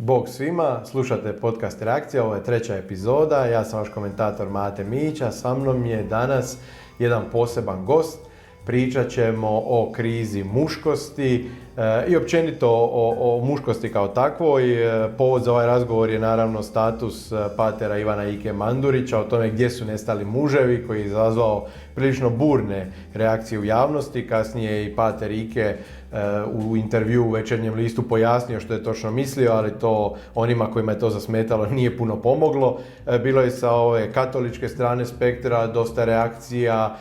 Bog svima, slušate podcast Reakcija, ovo je 3. epizoda, ja sam vaš komentator Mate Mijić, a sa mnom je danas jedan poseban gost. Pričat ćemo o krizi muškosti i općenito o muškosti kao takvoj. Povod za ovaj razgovor je naravno status patera Ivana Ike Mandurića, o tome gdje su nestali muževi, koji je izazvao prilično burne reakcije u javnosti. Kasnije je i pater Ike u intervju u Večernjem listu pojasnio što je točno mislio, ali to onima kojima je to zasmetalo nije puno pomoglo. Bilo je sa ove katoličke strane spektra dosta reakcija,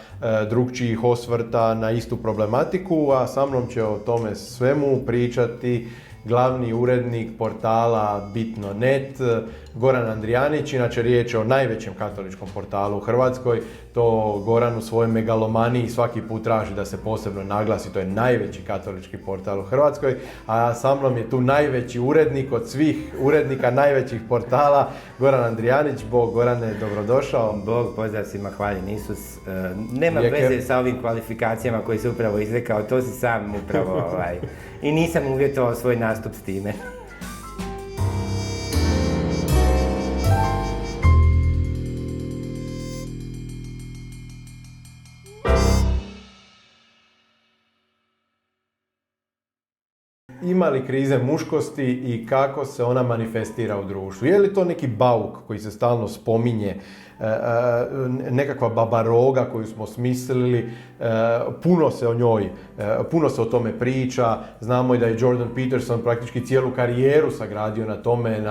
drukčijih osvrta na istu problematiku, a sa mnom će o tome svemu pričati glavni urednik portala Bitno.net, Goran Andrijanić. Inače riječ je o najvećem katoličkom portalu u Hrvatskoj. To Goran u svojoj megalomaniji svaki put traži da se posebno naglasi. To je najveći katolički portal u Hrvatskoj. A sa mnom je tu najveći urednik od svih urednika najvećih portala, Goran Andrijanić. Bog, Gorane, dobrodošao. Bog, pozdrav svima, hvaljen Isus. Nema veze sa ovim kvalifikacijama koji se upravo izrekao, to si sam upravo i nisam uvjetovao svoj nastup s time. Ima li krize muškosti i kako se ona manifestira u društvu? Je li to neki bauk koji se stalno spominje, nekakva babaroga koju smo smislili, puno se o njoj, puno se o tome priča. Znamo i da je Jordan Peterson praktički cijelu karijeru sagradio na tome,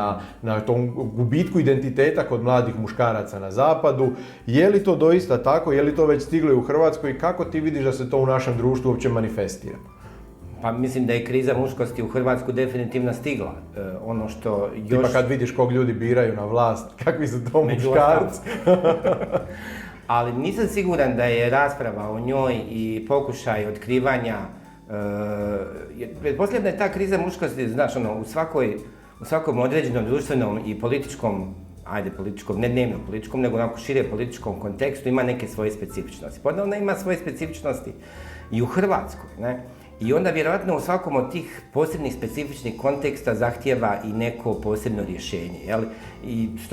na tom gubitku identiteta kod mladih muškaraca na zapadu. Je li to doista tako? Je li to već stiglo i u Hrvatskoj? Kako ti vidiš da se to u našem društvu uopće manifestira? Pa mislim da je kriza muškosti u Hrvatsku definitivno stigla. Ono što još... Tipa kad vidiš kog ljudi biraju na vlast, kakvi su to muškarci. Ali nisam siguran da je rasprava o njoj i pokušaj otkrivanja... Pretpostavljam da je ta kriza muškosti, znaš, u svakom određenom društvenom i političkom, ne dnevno političkom, nego onako šire političkom kontekstu ima neke svoje specifičnosti. Pa ona ima svoje specifičnosti i u Hrvatskoj, ne? I onda vjerojatno u svakom od tih posebnih specifičnih konteksta zahtijeva i neko posebno rješenje, jel?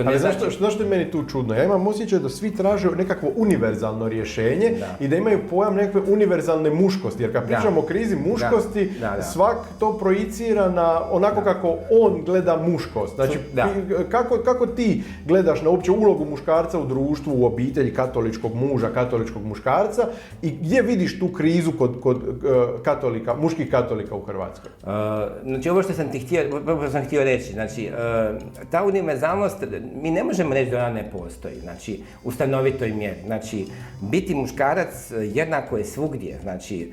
Ali zašto je meni tu čudno? Ja imam osjećaj da svi traže nekakvo univerzalno rješenje i da imaju pojam nekakve univerzalne muškosti, jer kad pričamo o krizi muškosti, svak to projicira na onako kako on gleda muškost. Znači, kako ti gledaš na uopće ulogu muškarca u društvu, u obitelji, katoličkog muža, katoličkog muškarca, i gdje vidiš tu krizu kod muških katolika u Hrvatskoj? Znači, ovo što sam htio reći, znači, ta univerzalnost, mi ne možemo reći da ona ne postoji, znači, u stanovitoj mjeri. Znači, biti muškarac jednako je svugdje, znači,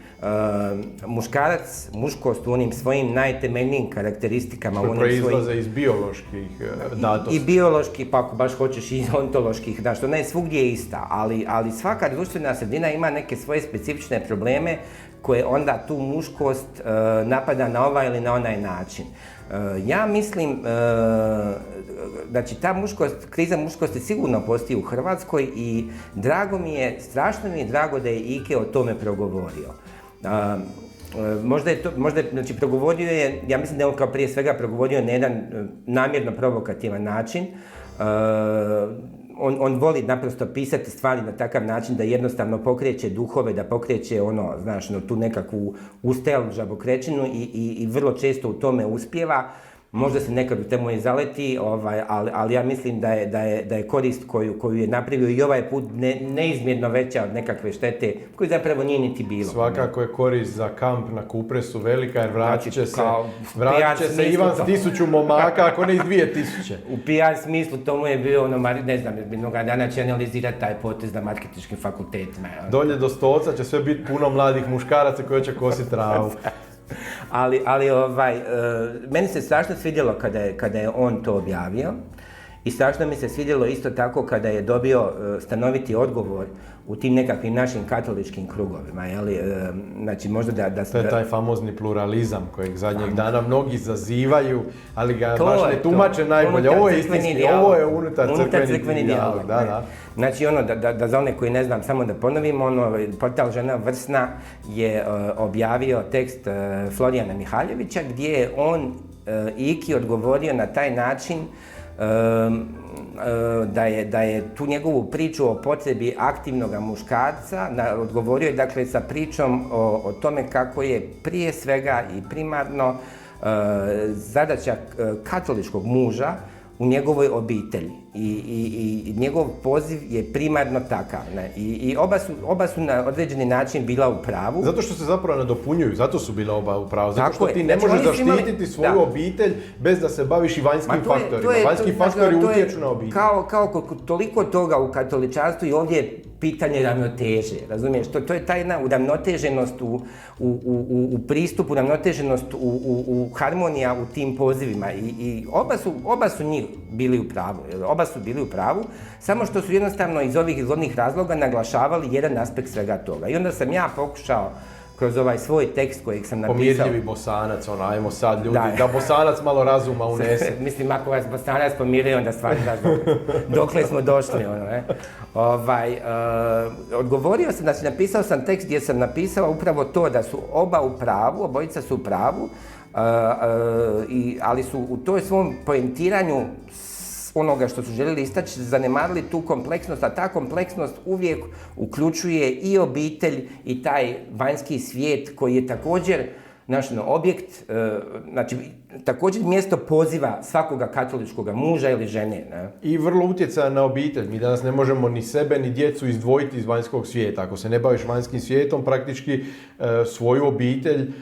muškost u onim svojim najtemeljnijim karakteristikama. Što proizlaze iz bioloških datosti. I bioloških, pa ako baš hoćeš i ontoloških, znači, ona je svugdje ista, ali svaka društvena sredina ima neke svoje specifične probleme koje onda tu muškost napada na ovaj ili na onaj način. Ja mislim, znači ta kriza muškosti sigurno postoji u Hrvatskoj i strašno mi je drago da je Ike o tome progovorio. Znači progovorio je, ja mislim da je on kao prije svega progovorio na jedan namjerno provokativan način. On voli naprosto pisati stvari na takav način da jednostavno pokreće duhove, da pokreće tu nekakvu ustajal žabokrećinu i vrlo često u tome uspijeva. Možda se nekad u temu i zaleti, ali ja mislim da je korist koju je napravio i ovaj put neizmjerno veća od nekakve štete koju zapravo nije niti bilo. Svakako je korist za kamp na Kupresu velika, jer vratit će se Ivan s 1000 momaka, ako ne iz 2000. U PR smislu tomu je bio, ne znam, jednoga dana će analizirati taj potez na marketinškim fakultetima. Dolje do Stolca će sve biti puno mladih muškaraca koji će kositi travu. Ali meni se strašno svidjelo kada je on to objavio I strašno mi se svidjelo isto tako kada je dobio stanoviti odgovor u tim nekakvim našim katoličkim krugovima, jeli? Znači možda da... To je taj famozni pluralizam kojeg zadnjeg dana mnogi zazivaju, ali ga baš ne tumače najbolje. Ovo je istinski, ovo je unutar crkveni dijalog. Da. Znači da za one koji ne znam, samo da ponovimo, portal Žena Vrsna je objavio tekst Florijana Mihaljevića gdje je on Iki odgovorio na taj način da je tu njegovu priču o potrebi aktivnog muškarca odgovorio je dakle sa pričom o tome kako je prije svega i primarno zadaća katoličkog muža u njegovoj obitelji i njegov poziv je primarno takav. Ne? I oba su na određeni način bila u pravu. Zato što se zapravo nadopunjuju, zato su bila oba u pravu. Zato što ti ne možeš zaštititi svoju obitelj bez da se baviš i vanjskim faktorima. Vanjski faktori utječu na obitelj. Kao toliko toga u katoličanstvu i ovdje je pitanje ravnoteže, razumiješ? To je ta jedna uravnoteženost u pristupu, uravnoteženost u harmonija u tim pozivima i oba su njih bili u pravu. Oba su bili u pravu, samo što su jednostavno iz ovih izvodnih razloga naglašavali jedan aspekt svega toga. I onda sam ja pokušao kroz ovaj svoj tekst kojeg sam napisao... Pomirljivi Bosanac, ajmo sad ljudi, da Bosanac malo razuma unese. Mislim, ako vas Bosanac pomiruje, onda stvarno dokle smo došli, odgovorio sam, znači napisao sam tekst gdje sam napisao upravo to da su oba u pravu, obojica su u pravu, ali su u toj svom poentiranju onoga što su željeli istaći, zanemarili tu kompleksnost, a ta kompleksnost uvijek uključuje i obitelj i taj vanjski svijet koji je također naš objekt, znači također mjesto poziva svakoga katoličkog muža ili žene. Ne? I vrlo utjecaja na obitelj. Mi danas ne možemo ni sebe ni djecu izdvojiti iz vanjskog svijeta. Ako se ne baviš vanjskim svijetom, praktički svoju obitelj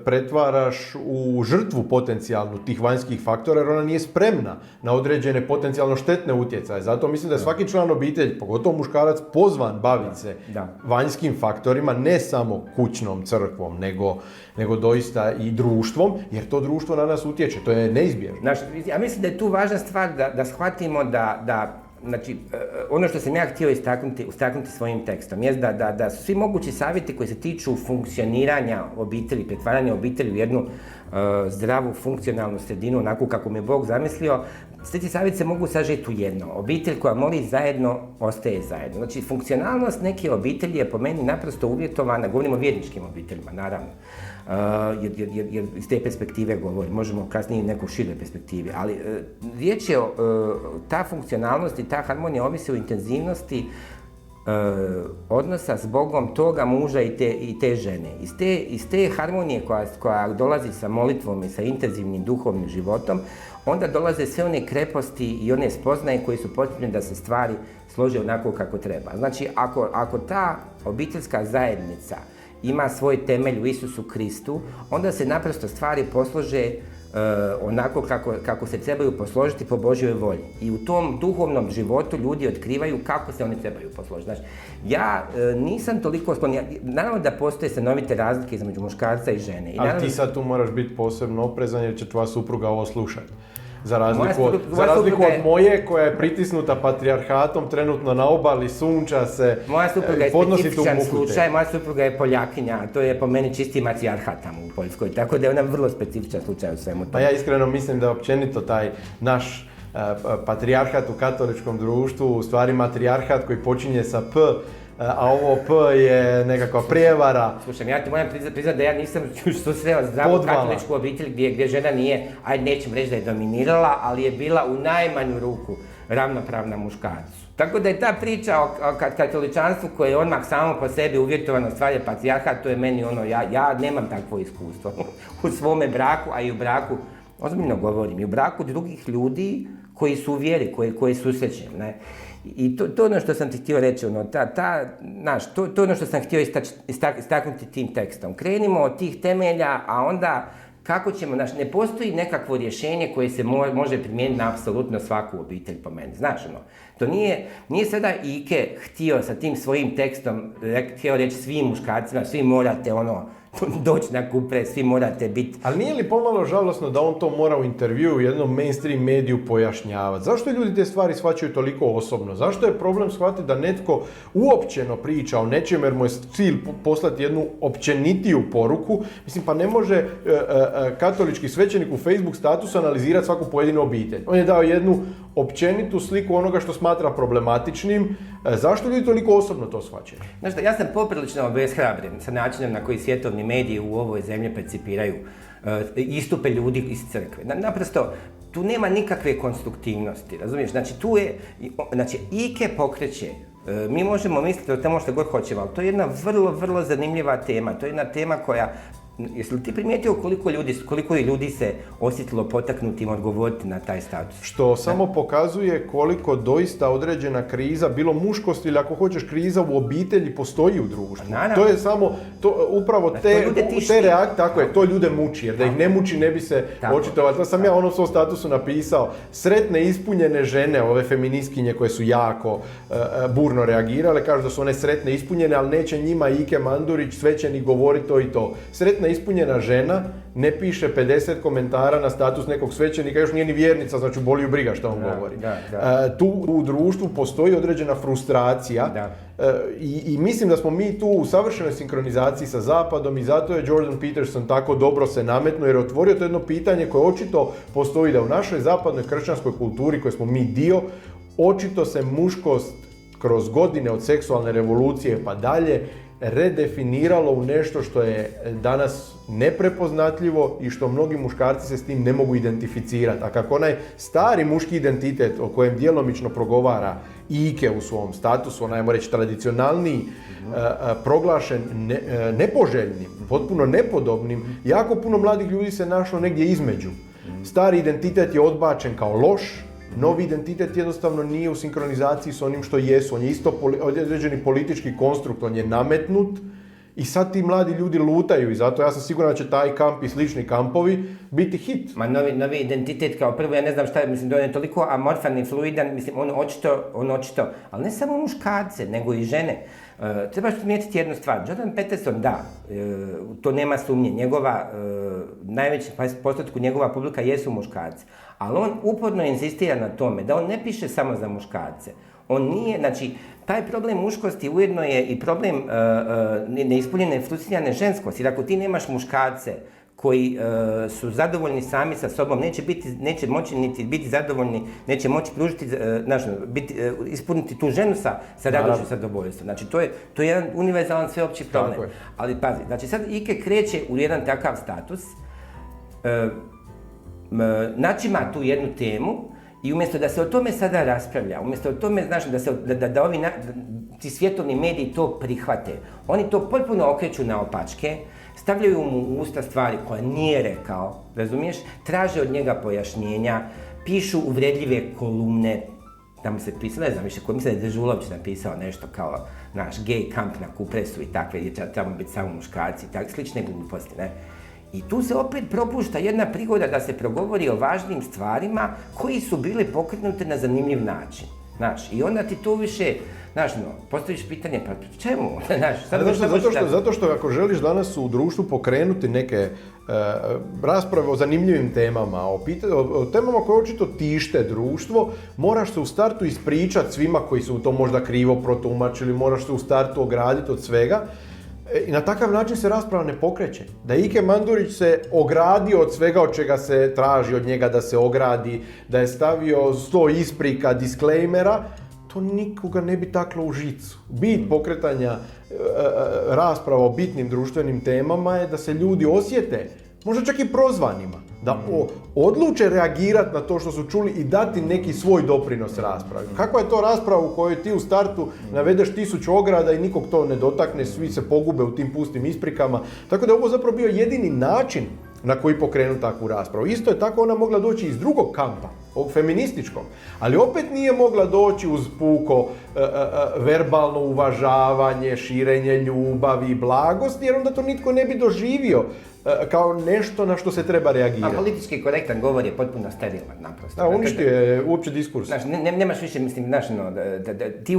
pretvaraš u žrtvu potencijalnu tih vanjskih faktora jer ona nije spremna na određene potencijalno štetne utjecaje. Zato mislim da je svaki član obitelji, pogotovo muškarac, pozvan baviti se vanjskim faktorima, ne samo kućnom crkvom, nego doista i društvom, jer to društvo na nas utječe, to je neizbježno. Ja mislim da je tu važna stvar da shvatimo da znači, ono što sam ja htio istaknuti svojim tekstom je da su svi mogući savjeti koji se tiču funkcioniranja obitelji, pretvaranja obitelji u jednu zdravu, funkcionalnu sredinu, onako kako mi je Bog zamislio, sve ti savjeti se mogu sažeti u jedno. Obitelj koja moli zajedno, ostaje zajedno. Znači, funkcionalnost neke obitelji je po meni naprosto uvjetovana, govorimo o vjerničkim obiteljima, naravno, jer iz te perspektive govorim, možemo kasnije i neku šire perspektive, ali riječ je ta funkcionalnost i ta harmonija ovisi o intenzivnosti odnosa s Bogom toga muža i te žene. Iz te harmonije koja dolazi sa molitvom i sa intenzivnim duhovnim životom, onda dolaze sve one kreposti i one spoznaje koje su potrebne da se stvari slože onako kako treba. Znači, ako ta obiteljska zajednica ima svoj temelj u Isusu Kristu, onda se naprosto stvari poslože onako kako se trebaju posložiti po Božjoj volji. I u tom duhovnom životu ljudi otkrivaju kako se oni trebaju posložiti. Znači, ja nisam toliko sklon, naravno da postoje stanovite razlike između muškarca i žene. Ali ti sad tu moraš biti posebno oprezan jer će tvoja supruga ovo slušati. Za razliku od moje koja je pritisnuta patrijarhatom, trenutno na obali, sunča se, moja supruga je specifičan slučaj, moja supruga je Poljakinja, a to je po meni čisti matrijarhat tamo u Poljskoj, tako da je ona vrlo specifičan slučaj u svemu tome. Pa ja iskreno mislim da općenito taj naš patrijarhat u katoličkom društvu, u stvari matrijarhat koji počinje sa P, a ovo P je nekakva prijevara. Slušaj, ja ti moram priznati da ja nisam susreo zdravu katoličku obitelj gdje žena nije, ajde nećem reći da je dominirala, ali je bila u najmanju ruku ravnopravna muškarcu. Tako da je ta priča o katoličanstvu koje je odmah samo po sebi uvjetovano stvar je patrijarhat, to je meni ja nemam takvo iskustvo u svome braku, a i u braku, ozbiljno govorim, i u braku drugih ljudi koji su u vjeri, koji susrećem, ne. I to je ono što sam ti htio reći, to je ono što sam htio istaknuti tim tekstom. Krenimo od tih temelja, a onda kako ćemo, ne postoji nekakvo rješenje koje se može primijeniti na apsolutno svaku obitelj po meni, znaš to nije sada Ike htio sa tim svojim tekstom, htio reći svim muškarcima, svi morate doći na Kupres, svi morate biti. Ali nije li pomalo žalosno da on to mora u intervju u jednom mainstream mediju pojašnjavati? Zašto ljudi te stvari shvaćaju toliko osobno? Zašto je problem shvatiti da netko uopćeno priča o nečem jer mu je cilj poslati jednu općenitiju poruku? Mislim, pa ne može katolički svećenik u Facebook statusu analizirati svaku pojedinu obitelj. On je dao jednu općenitu sliku onoga što smatra problematičnim. Zašto ljudi toliko osobno to shvaćaju? Znaš da, ja sam poprilično obeshrabren sa načinom na koji svjetovni mediji u ovoj zemlji percipiraju istupe ljudi iz crkve. Naprosto, tu nema nikakve konstruktivnosti, razumiješ? Znači, Ike pokreće. Mi možemo misliti o tome što god hoćemo, ali to je jedna vrlo, vrlo zanimljiva tema. To je jedna tema koja... Jesi li ti primijetio koliko ljudi se osjetilo potaknutim odgovoriti na taj status? Što samo pokazuje koliko doista određena kriza, bilo muškost ili ako hoćeš kriza u obitelji, postoji u društvu. Naravno. To je samo, upravo te reakcije, tako je, to ljude muči, jer da ih ne muči ne bi se očitovali. To sam ja u svom statusu napisao, sretne ispunjene žene, ove feministkinje koje su jako burno reagirale, kažu da su one sretne ispunjene, ali neće njima Ike Mandurić, svećenik, govoriti to i to. Sretna ispunjena žena ne piše 50 komentara na status nekog svećenika, još nije ni vjernica, znači boli ju briga što on govori. Tu u društvu postoji određena frustracija i mislim da smo mi tu u savršenoj sinkronizaciji sa Zapadom i zato je Jordan Peterson tako dobro se nametnuo jer je otvorio to jedno pitanje koje očito postoji da u našoj zapadnoj kršćanskoj kulturi koje smo mi dio, očito se muškost kroz godine od seksualne revolucije pa dalje redefiniralo u nešto što je danas neprepoznatljivo i što mnogi muškarci se s tim ne mogu identificirati. A kako onaj stari muški identitet o kojem djelomično progovara Ike u svom statusu, onaj, ajmo reći, tradicionalniji, proglašen nepoželjnim, potpuno nepodobnim, jako puno mladih ljudi se našlo negdje između. Stari identitet je odbačen kao loš, novi identitet jednostavno nije u sinkronizaciji s onim što jesu. On je isto određeni politički konstrukt, on je nametnut i sad ti mladi ljudi lutaju i zato ja sam siguran da će taj kamp i slični kampovi biti hit. Ma novi identitet kao prvo, ja ne znam šta je, mislim da on je toliko amorfan i fluidan, mislim on očito, ali ne samo muškarce, nego i žene. Trebaš primijetiti jednu stvar, Jordan Peterson, to nema sumnje, najveći postotku njegova publika jesu muškarci, ali on uporno insistira na tome da on ne piše samo za muškarce. On nije, znači, taj problem muškosti ujedno je i problem neispunjene frustrirane ženskosti. Jer ako ti nemaš muškarce koji su zadovoljni sami sa sobom, neće moći niti biti zadovoljni, neće moći pružiti, ispuniti tu ženu sa radošću i zadovoljstvom. Znači, to je jedan univerzalan sveopći problem. Ali pazi, znači sad Ike kreće u jedan takav status, načima tu jednu temu, i umjesto da se o tome sada raspravlja, umjesto o tome, znaš, da ovi ti svjetovni mediji to prihvate, oni to potpuno okreću naopačke, stavljaju mu u usta stvari koje nije rekao, razumiješ, traže od njega pojašnjenja, pišu uvredljive kolumne, tamo se pisalo, ne znam više, mislim da je Dežulović napisao nešto kao naš gay kamp na Kupresu i takve, gdje trebamo biti samo muškarci, slične gluposti, ne. I tu se opet propušta jedna prigoda da se progovori o važnim stvarima koji su bili pokrenute na zanimljiv način. Znaš, i onda ti to više, znaš, postaviš pitanje, pa čemu? Zato što ako želiš danas u društvu pokrenuti neke rasprave o zanimljivim temama, o temama koje očito tište društvo, moraš se u startu ispričati svima koji su to možda krivo protumačili, moraš se u startu ograditi od svega. I na takav način se rasprava ne pokreće. Da Ike Mandurić se ogradio od svega od čega se traži od njega da se ogradi, da je stavio 100 isprika, disklejmera, to nikoga ne bi taklo u žicu. Bit pokretanja rasprava o bitnim društvenim temama je da se ljudi osjete, možda čak i prozvanima, da odluče reagirati na to što su čuli i dati neki svoj doprinos raspravi. Kakva je to rasprava u kojoj ti u startu navedeš 1000 ograda i nikog to ne dotakne, svi se pogube u tim pustim isprikama. Tako da je ovo zapravo bio jedini način na koji pokrenu takvu raspravu. Isto je tako ona mogla doći iz drugog kampa. ovog feminističkog, ali opet nije mogla doći uz puko verbalno uvažavanje, širenje ljubavi i blagosti, jer onda to nitko ne bi doživio kao nešto na što se treba reagirati. A politički korektan govor je potpuno sterilan, naprosto. Da, uništio je uopće diskurs. Znaš, nemaš više, mislim, znaš, ti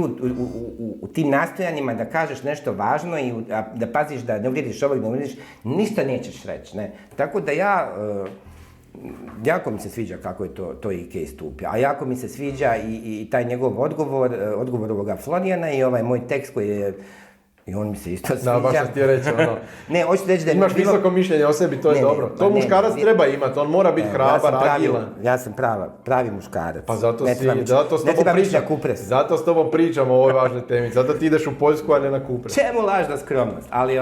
u tim nastojanjima da kažeš nešto važno i da paziš da ne uvrijediš ovog, ne uvrijediš, ništa nećeš reći, ne. Tako da jako mi se sviđa kako je to IK istupio, a jako mi se sviđa i taj njegov odgovor ovoga Florijana i ovaj moj tekst koji je, i on mi se isto sviđa. Da, baš što ti je reći, ono. Ne, hoću reći da je imaš visoko mišljenje o sebi, to je dobro. To muškarac treba imati, on mora biti hrabar, agilan. Ja sam pravi muškarac. Pa zato s tobom pričamo o ovoj važnoj temi, zato ti ideš u Poljsku, a ne na Kupres. Čemu lažna skromnost? Ali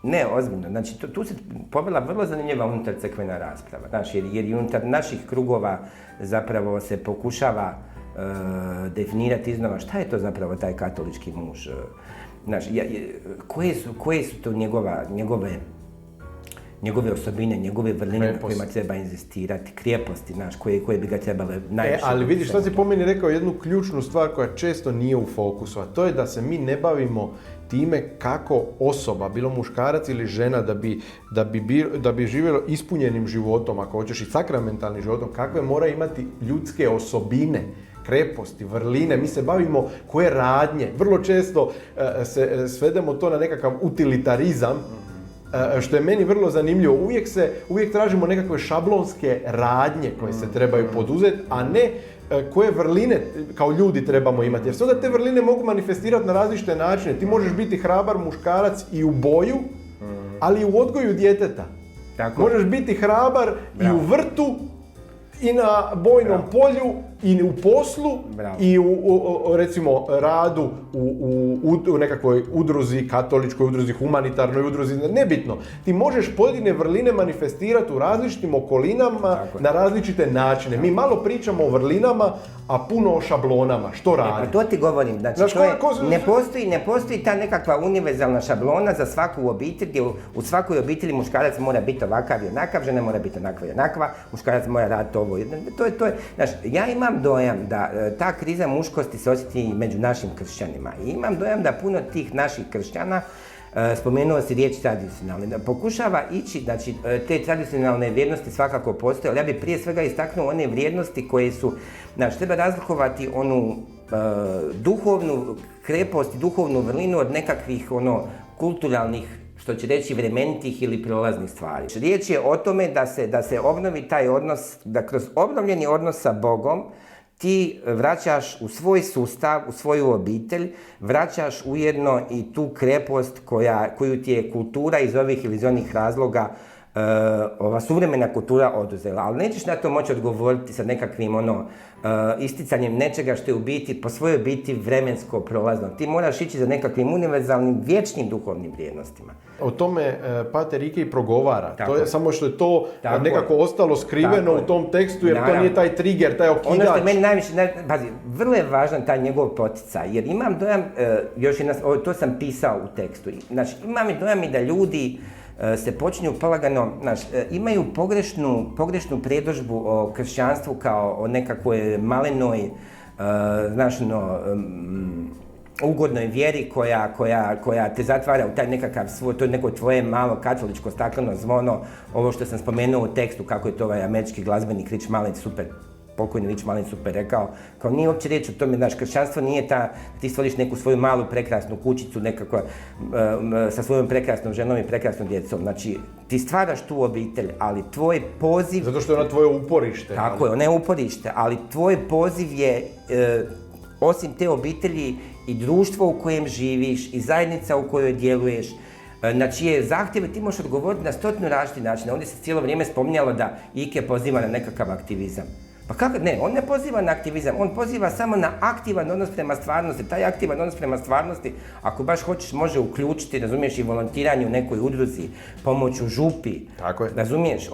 ne, ozbiljno. Znači, tu se povela vrlo zanimljiva unutar crkvena rasprava. Znaš, jer i unutar naših krugova zapravo se pokušava definirati iznova šta je to zapravo taj katolički muž. Znaš, koje su to njegove osobine, njegove vrline na kojima treba inzistirati, krijeposti, znaš, koje bi ga trebale najviše... Ali vidiš, što si po meni rekao jednu ključnu stvar koja često nije u fokusu, a to je da se mi ne bavimo time kako osoba, bilo muškarac ili žena, da bi živjelo ispunjenim životom, ako hoćeš i sakramentalnim životom, kakve mora imati ljudske osobine, kreposti, vrline, mi se bavimo koje radnje. Vrlo često se svedemo to na nekakav utilitarizam, što je meni vrlo zanimljivo. Uvijek tražimo nekakve šablonske radnje koje se trebaju poduzeti, a ne koje vrline kao ljudi trebamo imati. Jer se onda te vrline mogu manifestirati na različite načine. Ti možeš biti hrabar muškarac i u boju, ali i u odgoju djeteta. Tako. Možeš biti hrabar i u vrtu, i na bojnom polju, i u poslu, i u recimo radu u nekakvoj udruzi, katoličkoj udruzi, humanitarnoj udruzi, nebitno. Ti možeš pojedine vrline manifestirati u različitim okolinama na različite načine. Mi malo pričamo o vrlinama, a puno o šablonama. Što radi? Pa to ti govorim. Znači, ne postoji ta nekakva univerzalna šablona za svaku obitelj, gdje u svakoj obitelji muškarac mora biti ovakav i onakav, žena mora biti onakva i onakva, muškarac mora raditi ovo. To je, znaš, ja imam dojam da ta kriza muškosti se osjeti i među našim kršćanima. I imam dojam da puno tih naših kršćana, spomenuo si riječ tradicionalne, da pokušava ići, znači te tradicionalne vrijednosti svakako postoje, ali ja bih prije svega istaknuo one vrijednosti koje su, znači treba razlikovati onu duhovnu krepost i duhovnu vrlinu od nekakvih kulturalnih, što će reći vremenitih ili prolaznih stvari. Riječ je o tome da se obnovi taj odnos, da kroz obnovljeni odnos sa Bogom ti vraćaš u svoj sustav, u svoju obitelj, vraćaš ujedno i tu krepost koju ti je kultura iz ovih ili iz onih razloga, ova suvremena kultura oduzela. Ali nećeš na to moći odgovoriti sa nekakvim isticanjem nečega što je u biti, po svojoj biti vremensko prolazno. Ti moraš ići za nekakvim univerzalnim, vječnim duhovnim vrijednostima. O tome pater IK i progovara. To je samo što je to nekako ostalo skriveno u tom tekstu, jer to nije taj trigger, taj okidač. Ono što je meni najviše, pazi, vrlo je važan taj njegov poticaj, jer imam dojam, to sam pisao u tekstu, znači imam i dojam i da ljudi se počinju polagano, imaju pogrešnu predodžbu o kršćanstvu kao o nekakvoj malenoj, ugodnoj vjeri koja te zatvara u taj nekakav svoj, to je neko tvoje malo katoličko stakleno zvono, ovo što sam spomenuo u tekstu, kako je to ovaj američki glazbenik Rich Mullins super, pokojni Rich Mullins super rekao, kao nije uopće riječ o tome, kršćanstvo nije ti stvoriš neku svoju malu prekrasnu kućicu nekako sa svojom prekrasnom ženom i prekrasnom djecom, znači ti stvaraš tu obitelj, ali tvoj poziv... Zato što je ona tvoje uporište. Tako je, ona je uporište, ali tvoj poziv je, osim te obitelji, i društvo u kojem živiš, i zajednica u kojoj djeluješ, na čije zahtjeve ti možeš odgovoriti na 100 različitih načina. Ovdje se cijelo vrijeme spominjalo da IK poziva na nekakav aktivizam. Pa kako? Ne, on ne poziva na aktivizam, on poziva samo na aktivan odnos prema stvarnosti. Taj aktivan odnos prema stvarnosti, ako baš hoćeš, može uključiti, razumiješ, i volontiranje u nekoj udruzi, pomoć u župi. Tako je. Razumiješ,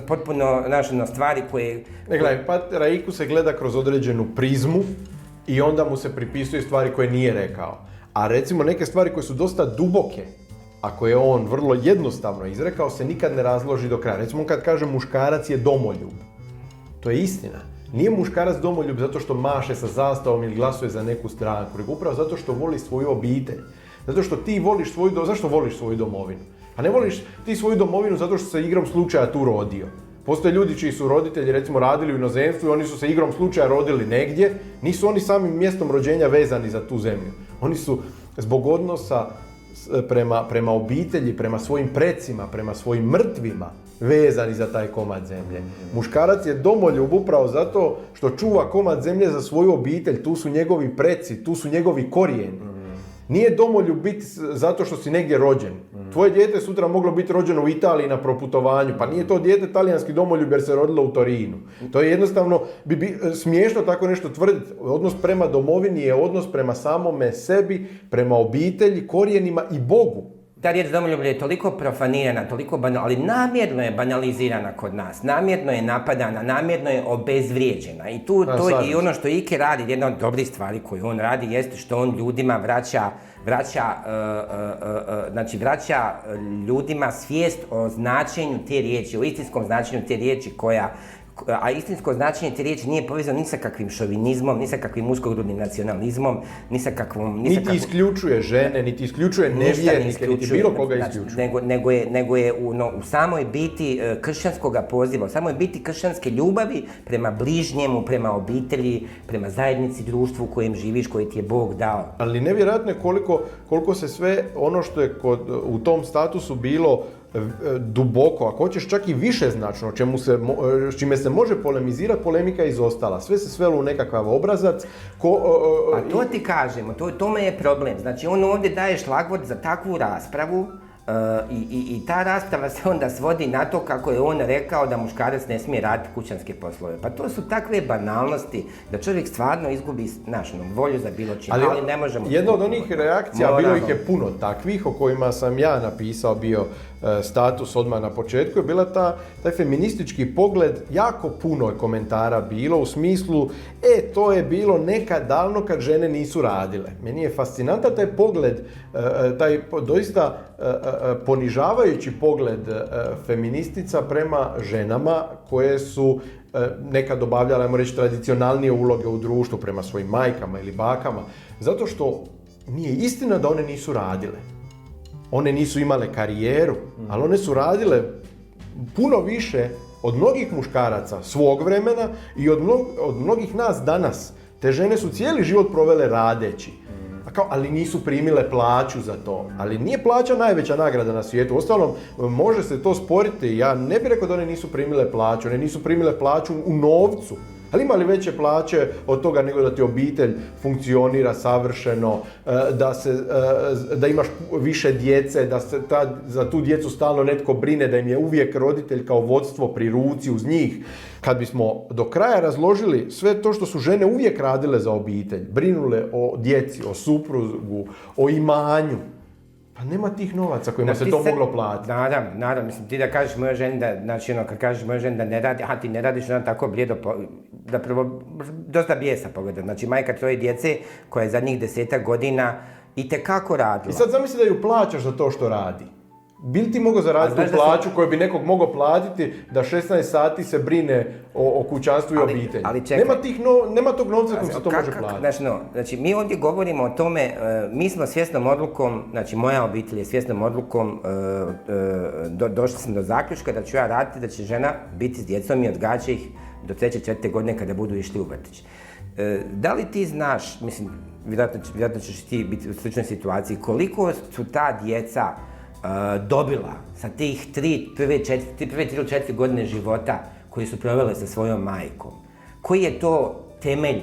potpuno stvari koje... Ne, gledaj, patera IK se gleda kroz određenu prizmu i onda mu se pripisuju stvari koje nije rekao. A recimo neke stvari koje su dosta duboke, a koje je on vrlo jednostavno izrekao, se nikad ne razloži do kraja. Recimo kad kaže muškarac je domoljub. To je istina. Nije muškarac domoljub zato što maše sa zastavom ili glasuje za neku stranku, nego upravo zato što voli svoju obitelj. Zato što ti voliš svoju domovinu. Zašto voliš svoju domovinu? A ne voliš ti svoju domovinu zato što se igrom slučaja tu rodio. Postoje ljudi čiji su roditelji recimo radili u inozemstvu i oni su se igrom slučaja rodili negdje. Nisu oni samim mjestom rođenja vezani za tu zemlju. Oni su zbog odnosa prema obitelji, prema svojim precima, prema svojim mrtvima vezani za taj komad zemlje. Muškarac je domoljub upravo zato što čuva komad zemlje za svoju obitelj, tu su njegovi preci, tu su njegovi korijeni. Nije domoljub biti zato što si negdje rođen. Tvoje dijete sutra moglo biti rođeno u Italiji na proputovanju, pa nije to dijete talijanski domoljub jer se rodilo u Torinu. To je jednostavno smiješno tako nešto tvrditi. Odnos prema domovini je odnos prema samome sebi, prema obitelji, korijenima i Bogu. Ta riječ domoljublje je toliko profanirana, toliko ali namjerno je banalizirana kod nas, namjerno je napadana, namjerno je obezvrijeđena. I i ono što Ike radi, jedna od dobrih stvari koju on radi, jeste što on ljudima vraća ljudima svijest o značenju te riječi, o istinskom značenju te riječi a istinsko značenje te riječi nije povezano ni sa kakvim šovinizmom, ni sa kakvim uskogrudnim nacionalizmom, ni sa kakvom... Niti isključuje žene, niti isključuje nevjernike, niti bilo koga isključuje. Nego je u samoj biti kršćanskog poziva, u samoj biti kršćanske ljubavi prema bližnjemu, prema obitelji, prema zajednici, društvu u kojem živiš, koji ti je Bog dao. Ali nevjerojatno je koliko se sve ono što je u tom statusu bilo duboko, ako hoćeš čak i višeznačno, s čime se može polemizirati, polemika je izostala. Sve se svelo u nekakav obrazac. A to ti kažemo, tome je problem. Znači on ovdje daje šlagvort za takvu raspravu i ta rasprava se onda svodi na to kako je on rekao da muškarac ne smije raditi kućanske poslove. Pa to su takve banalnosti da čovjek stvarno izgubi volju za bilo čim, ali ne možemo... Jedna od onih reakcija, bilo ih je puno takvih o kojima sam ja napisao bio status odmah na početku, je bila taj feministički pogled, jako puno je komentara bilo u smislu to je bilo nekad davno kad žene nisu radile. Meni je fascinantan taj pogled, taj doista ponižavajući pogled feministica prema ženama koje su nekad obavljale, ajmo reći, tradicionalnije uloge u društvu prema svojim majkama ili bakama, zato što nije istina da one nisu radile. One nisu imale karijeru, ali one su radile puno više od mnogih muškaraca svog vremena i od mnogih nas danas. Te žene su cijeli život provele radeći. Ali nisu primile plaću za to. Ali nije plaća najveća nagrada na svijetu. Uostalom, može se to sporiti. Ja ne bih rekao da one nisu primile plaću. One nisu primile plaću u novcu. Ali ima li veće plaće od toga nego da ti obitelj funkcionira savršeno, da imaš više djece, da se za tu djecu stalno netko brine, da im je uvijek roditelj kao vodstvo pri ruci uz njih. Kad bismo do kraja razložili sve to što su žene uvijek radile za obitelj, brinule o djeci, o suprugu, o imanju, pa nema tih novaca kojima se to moglo platiti. Naravno, mislim, ti da kažeš mojoj ženi da, znači kad kažeš mojoj ženi da ne radi, ti ne radiš, ona tako blijedo, da prvo, dosta bijesa pogleda. Znači, majka tvoje djece, koja je zadnjih 10 godina itekako radila. I sad zamisli da ju plaćaš za to što radi. Bi li ti mogao zaraditi tu plaću koju bi nekog mogao platiti da 16 sati se brine o kućanstvu i obitelji? Nema tog novca kojim se to može platiti. Znači, mi ovdje govorimo o tome, mi smo svjesnom odlukom, znači moja obitelj je svjesnom odlukom, došli smo do zaključka da ću ja raditi, da će žena biti s djecom i odgađa ih do 3. 4. godine kada budu išli u vrtić. Da li ti znaš, mislim, vjerojatno ćeš ti biti u sličnoj situaciji, koliko su ta djeca dobila sa tih prve 3 ili 4 godine života koje su provele sa svojom majkom? Koji je to temelj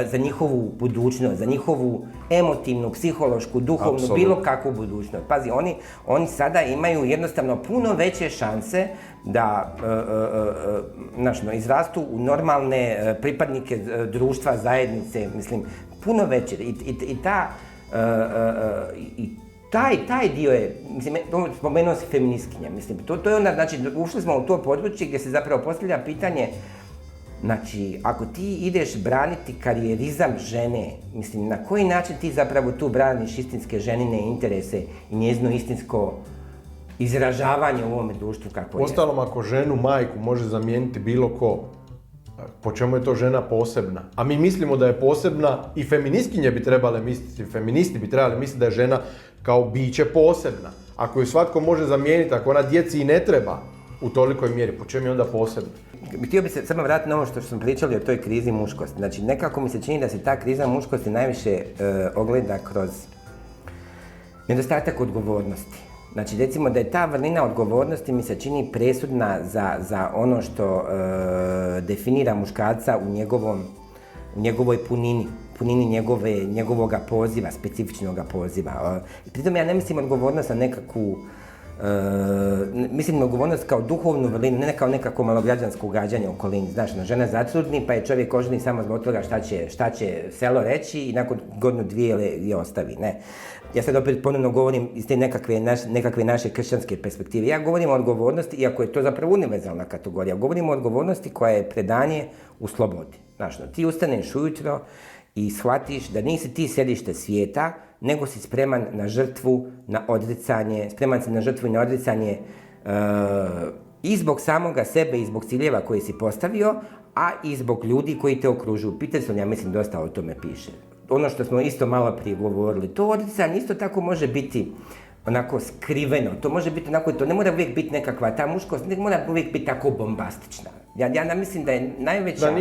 za njihovu budućnost, za njihovu emotivnu, psihološku, duhovnu, absolutno, bilo kakvu budućnost? Pazi, oni sada imaju jednostavno puno veće šanse da izrastu u normalne pripadnike društva, zajednice, mislim, puno veće. Taj dio je, mislim, spomenuo si feministkinja, mislim, to je onda, znači, ušli smo u to područje gdje se zapravo postavlja pitanje, znači, ako ti ideš braniti karijerizam žene, mislim, na koji način ti zapravo tu braniš istinske ženine interese i njezino istinsko izražavanje u ovome društvu kako je. Ostalom, ako ženu, majku može zamijeniti bilo ko, po čemu je to žena posebna? A mi mislimo da je posebna i feministkinje bi trebale misliti, feministi bi trebali misliti da je žena kao biće posebna. Ako ju svatko može zamijeniti, ako ona djeci i ne treba u tolikoj mjeri, po čemu je onda posebna? Htio bi se samo vratiti na ovo što smo pričali o toj krizi muškosti. Znači, nekako mi se čini da se ta kriza muškosti najviše ogleda kroz nedostatak odgovornosti. Znači, recimo da je ta vrlina odgovornosti mi se čini presudna za ono što definira muškarca u njegovoj punini njegovoga poziva, specifičnoga poziva. Pritom ja ne mislim odgovornost na nekakvu, mislim na odgovornost kao duhovnu vrlinu, ne kao nekako malograđansko ugađanje okolini. Znaš, žena zatrudni pa je čovjek oženi samo zbog toga šta će selo reći i nakon godinu dvije je ostavi. Ne. Ja sad opet ponovno govorim iz te nekakve naše kršćanske perspektive. Ja govorim o odgovornosti, iako je to zapravo univerzalna kategorija. Govorim o odgovornosti koja je predanje u slobodi. Znaš, ti ustaneš ujutro i shvatiš da nisi ti središte svijeta, nego si spreman na žrtvu, na odricanje, spreman si na žrtvu i na odricanje i zbog samoga sebe i zbog ciljeva koje si postavio, a i zbog ljudi koji te okružuju. Peterson, ja mislim, dosta o tome piše. Ono što smo isto malo prije govorili, to odricanje isto tako može biti onako skriveno, to može biti onako, to ne mora uvijek biti nekakva ta muškost, ne mora uvijek biti tako bombastična. Ja mislim da je najveća... Da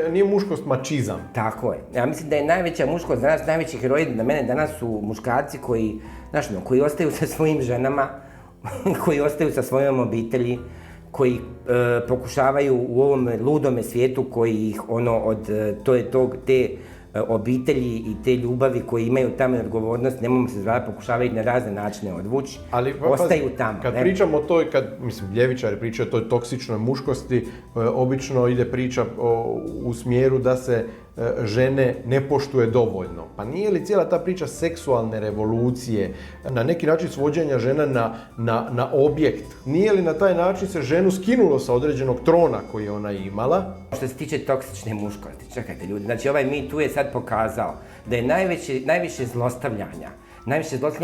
nije muškost mačizam. Tako je. Ja mislim da je najveća muškost danas, najveći heroji na mene danas su muškarci koji, znaš, koji ostaju sa svojim ženama, koji ostaju sa svojom obitelji, koji pokušavaju u ovom ludome svijetu koji ih te obitelji i te ljubavi koji imaju tamo odgovornost, nemojmo se zvati, pokušavaju na razne načine odvući, ostaju tamo. Kad pričamo o toj, ljevičari pričaju o toj toksičnoj muškosti, obično ide priča u smjeru da se žene ne poštuje dovoljno. Pa nije li cijela ta priča seksualne revolucije, na neki način svođenja žena na objekt? Nije li na taj način se ženu skinulo sa određenog trona koji je ona imala? Što se tiče toksične muškosti, čekajte ljudi, znači ovaj Me Too je sad pokazao da je najviše zlostavljanja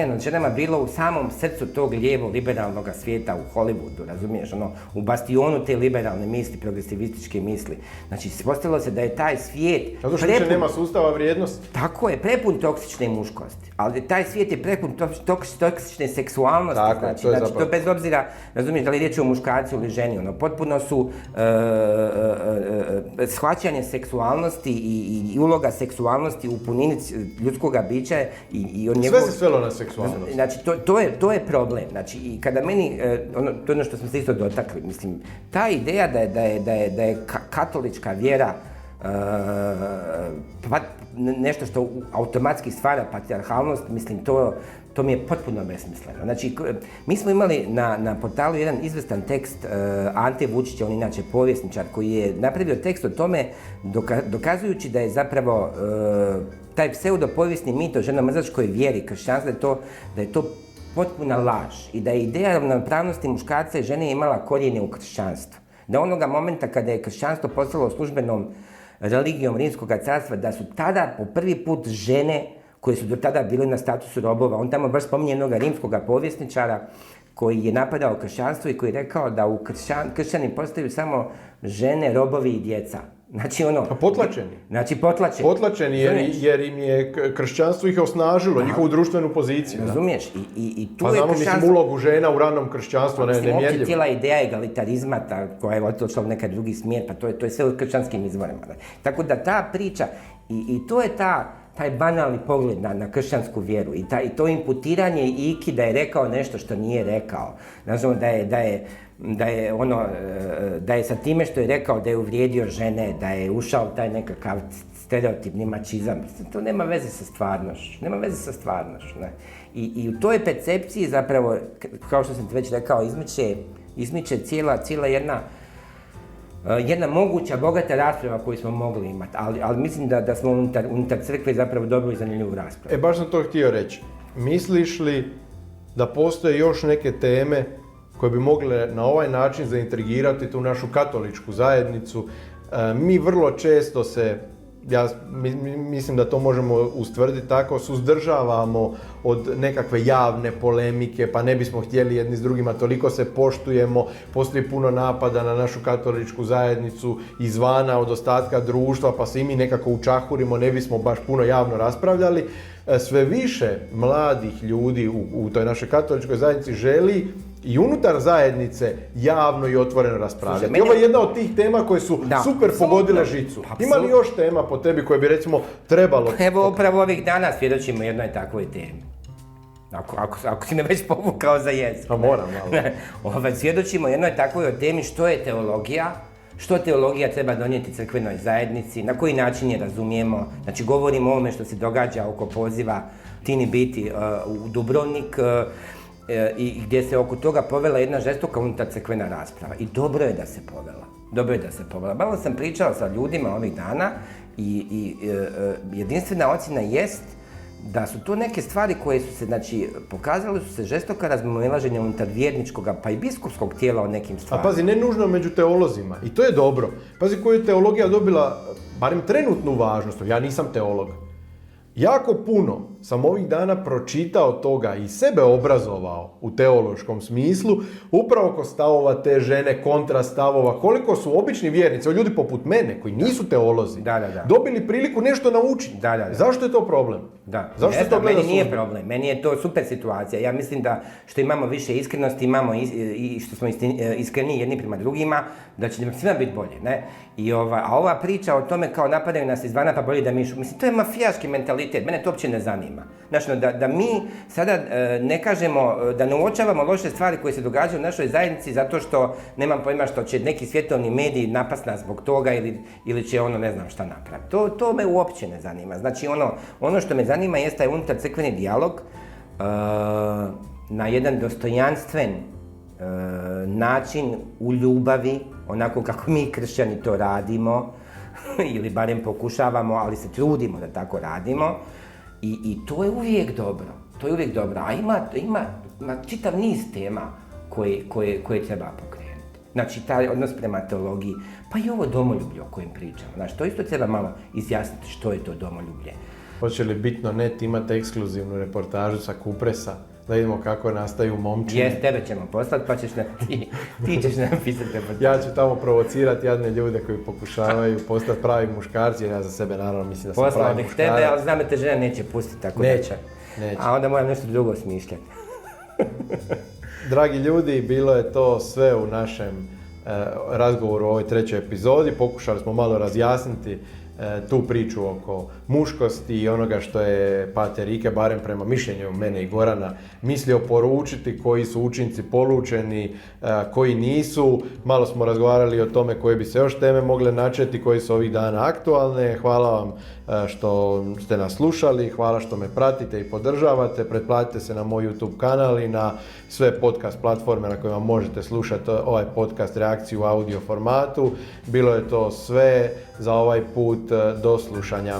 nad ženama bilo u samom srcu tog lijevo liberalnog svijeta u Hollywoodu, razumiješ, u bastionu te liberalne misli, progresivističke misli. Znači, postavilo se da je taj svijet zato što više nema sustava vrijednosti. Tako je, prepun toksične muškosti, ali taj svijet je prepun toksične seksualnosti. Tako, znači, to bez obzira, razumiješ, da li je riječ o muškarcu ili ženi, potpuno su shvaćanje seksualnosti i uloga seksualnosti u punini ljudskoga bića i od njegov... se svelo na seksualnost. Znači, to je problem. Znači, i kada meni, to je ono što smo se isto dotakli, mislim, ta ideja da je katolička vjera nešto što automatski stvara patrijarhalnost, mislim, to mi je potpuno besmisleno. Znači, mi smo imali na portalu jedan izvestan tekst Ante Vučića, on inače povjesničar, koji je napravio tekst o tome dokazujući da je zapravo taj pseudopovijesni mit o ženomrzačkoj vjeri kršćanstva, da je to potpuna laž i da je ideja ravnopravnosti muškarca i žene imala korijene u kršćanstvu. Da onoga momenta kada je kršćanstvo postalo službenom religijom Rimskog carstva, da su tada po prvi put žene koje su do tada bile na statusu robova, on tamo baš spominje jednog rimskog povjesničara koji je napadao kršćanstvo i koji je rekao da u kršćani postaju samo žene, robovi i djeca. Znači potlačeni. Znači potlačeni. Potlačeni jer im je kršćanstvo ih osnažilo, njihovu društvenu poziciju. Razumiješ? I tu pa znamo, mislim, ulogu žena u ranom kršćanstvu nemjerljivo. Uopće cijela ideja egalitarizma koja je otišla u nekaj drugi smjer, pa to je sve u kršćanskim izvorima. Tako da ta priča, i to je taj banalni pogled na kršćansku vjeru i to imputiranje Iki da je rekao nešto što nije rekao. Znači, da je sa time što je rekao da je uvrijedio žene, da je ušao taj nekakav stereotipni mačizam. To nema veze sa stvarnošću. Ne? I u toj percepciji zapravo, kao što sam ti već rekao, izmiče cijela jedna moguća, bogata rasprava koju smo mogli imati, ali mislim da smo unutar crkve zapravo dobili zanimljivu raspravu. Baš sam to htio reći. Misliš li da postoje još neke teme koje bi mogle na ovaj način zaintrigirati tu našu katoličku zajednicu? Mi vrlo često se ja mislim da to možemo ustvrditi tako, suzdržavamo od nekakve javne polemike, pa ne bismo htjeli jedni s drugima, toliko se poštujemo, postoji puno napada na našu katoličku zajednicu izvana od ostatka društva, pa se i mi nekako učahurimo, ne bismo baš puno javno raspravljali. Sve više mladih ljudi u toj našoj katoličkoj zajednici želi i unutar zajednice javno i otvoreno raspravljati. Ovo je jedna od tih tema koje su super pogodile žicu. Ima li još tema po tebi koje bi recimo trebalo? Evo upravo ovih dana svjedočimo jednoj takvoj temi. Ako si me već povukao za jezik. Pa moram malo. Svjedočimo jednoj takvoj temi što je teologija, što teologija treba donijeti crkvenoj zajednici, na koji način je razumijemo. Znači govorimo o ovome što se događa oko poziva Tini Biti u Dubrovnik, i gdje se oko toga povela jedna žestoka unutar crkvena rasprava. I dobro je da se povela. Malo sam pričao sa ljudima ovih dana i jedinstvena ocjena jest da su to neke stvari koje su se, znači, pokazale su se žestoka razmimoilaženja unutar vjerničkog pa i biskupskog tijela o nekim stvarima. A pazi, ne nužno među teolozima. I to je dobro. Pazi, koju je teologija dobila, barem trenutnu važnost. Ja nisam teolog. Jako puno sam ovih dana pročitao toga i sebe obrazovao u teološkom smislu, upravo oko stavova te žene, kontra stavova, koliko su obični vjernici, ljudi poput mene koji nisu teolozi, dobili priliku nešto naučiti. Zašto je to problem? Zašto to meni nije problem, meni je to super situacija. Ja mislim da što imamo više iskrenosti, imamo i što smo iskreni jedni prema drugima, da će nam svima biti bolje, ne? A ova priča o tome kao napadaju nas izvana pa bolje da mi mislim, to je mafijaški mentalitet, mene to uopće ne zanima. Znači, da mi sada ne kažemo, da ne uočavamo loše stvari koje se događaju u našoj zajednici zato što, nemam pojma, što će neki svjetovni mediji napast nas zbog toga ili će ono ne znam šta napraviti. To me uopće ne zanima. Znači, ono što me zanima jest taj unutar crkveni dijalog na jedan dostojanstven način u ljubavi, onako kako mi kršćani to radimo, ili barem pokušavamo, ali se trudimo da tako radimo. I to je uvijek dobro. A ima čitav niz tema koje treba pokrenuti. Znači, taj odnos prema teologiji, pa i ovo domoljublje o kojem pričamo. Znači, to isto treba malo izjasniti što je to domoljublje. Hoće li Bitno net imati ekskluzivnu reportažu sa Kupresa? Da vidimo kako nastaju momčine. Jes, tebe ćemo poslati, pa ti ćeš napisati reportažu. Ja ću tamo provocirati jadne ljude koji pokušavaju postati pravi muškarci, jer ja za sebe naravno mislim da sam pravi muškarac. Poslao bih tebe, ali znam da te žena neće pustiti tako. Neće. A onda moram nešto drugo smišljati. Dragi ljudi, bilo je to sve u našem razgovoru u ovoj 3. epizodi. Pokušali smo malo razjasniti tu priču oko muškosti i onoga što je pater Ike, barem prema mišljenju mene i Gorana, mislio poručiti, koji su učinci polučeni, koji nisu. Malo smo razgovarali o tome koje bi se još teme mogle načeti, koji su ovih dana aktualne. Hvala vam što ste nas slušali, hvala što me pratite i podržavate. Pretplatite se na moj YouTube kanal i na sve podcast platforme na kojima možete slušati ovaj podcast Reakciju u audio formatu. Bilo je to sve za ovaj put, do slušanja.